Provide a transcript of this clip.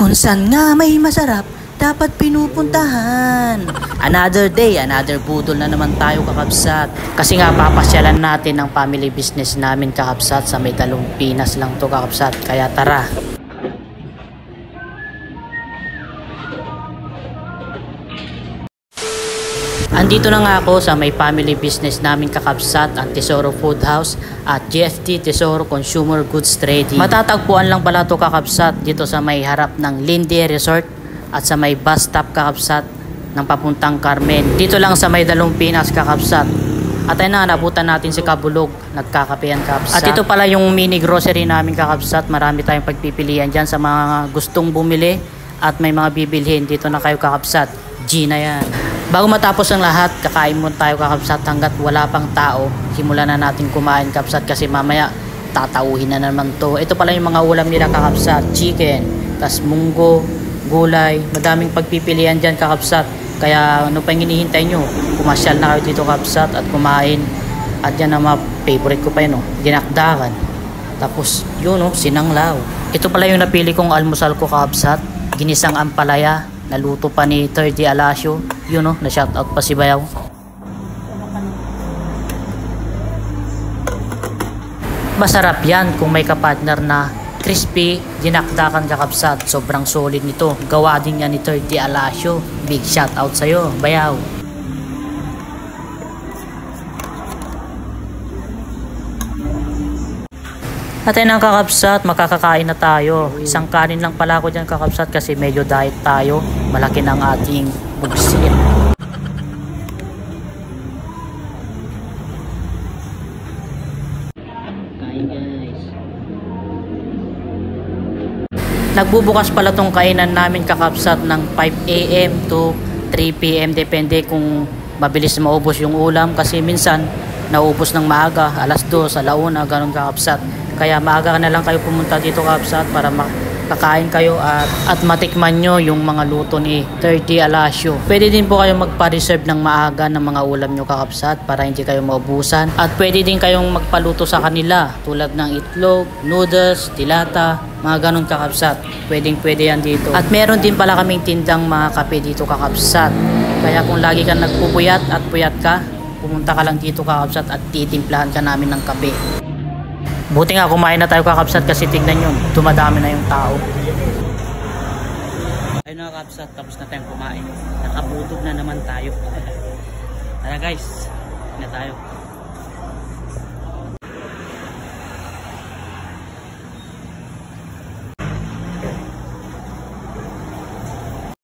Kung saan nga may masarap, dapat pinupuntahan. Another day, another budol na naman tayo kakabsat. Kasi nga papasyalan natin ang family business namin kakabsat sa may Pinas lang to kakabsat. Kaya tara. Andito na nga ako sa may family business namin kakabsat, ang Tesoro Food House at GFT Tesoro Consumer Goods Trading. Matatagpuan lang pala to kakabsat dito sa may harap ng Lindy Resort at sa may bus stop kakabsat ng papuntang Carmen. Dito lang sa may Pinas kakabsat. At ayun na, nabutan natin si Kabulog, nagkakapehan kakabsat. At ito pala yung mini grocery namin kakabsat. Marami tayong pagpipilian dyan sa mga gustong bumili at may mga bibilhin. Dito na kayo kakabsat. G na yan. Bago matapos ang lahat, kakain muna tayo kakabsat hanggat wala pang tao. Simulan na natin kumain kakabsat kasi mamaya tatauhin na naman to. Ito pala yung mga ulam nila kakabsat. Chicken, tas munggo, gulay. Madaming pagpipilian dyan kakabsat. Kaya ano pa yung hinihintay nyo? Pumasyal na kayo dito kakabsat at kumain. At yan ang mga favorite ko pa yun, dinakdakan. Tapos yun, sinanglaw. Ito pala yung napili kong almusal ko kakabsat. Ginisang ampalaya. Naluto pa ni 30 Alasio. Yun na shoutout pa si Bayaw. Masarap yan kung may kapartner na crispy, dinakdakan kakabsat. Sobrang solid nito. Gawa din yan ni 30 Alasio. Big shoutout sa'yo, Bayaw. At ayun ang kakabsat, makakakain na tayo. Isang kanin lang pala ako dyan kakabsat kasi medyo diet tayo. Malaki ng ating bugsit. Kain guys. Nagbubukas pala tong kainan namin kakabsat ng 5 AM to 3 PM. Depende kung mabilis maubos yung ulam kasi minsan naubos ng maaga, alas 2, alauna, ganun kakabsat. Kaya maaga na lang kayo pumunta dito kakabsat para makakain kayo at matikman nyo yung mga luto ni 30 Alasio. Pwede din po kayo magpa-reserve ng maaga ng mga ulam nyo kakabsat para hindi kayo maubusan. At pwede din kayong magpaluto sa kanila tulad ng itlog, noodles, dilata, mga ganun kakabsat. Pwede yan dito. At meron din pala kaming tindang mga kape dito kakabsat. Kaya kung lagi kang nagpupuyat at puyat ka, pumunta ka lang dito kakabsat at titimplahan ka namin ng kape. Buti nga kumain na tayo kakabsat kasi tignan yun, dumadami na yung tao. Ayun na kakabsat, tapos na tayong kumain. Nakabutog na naman tayo. Tara guys, na tayo.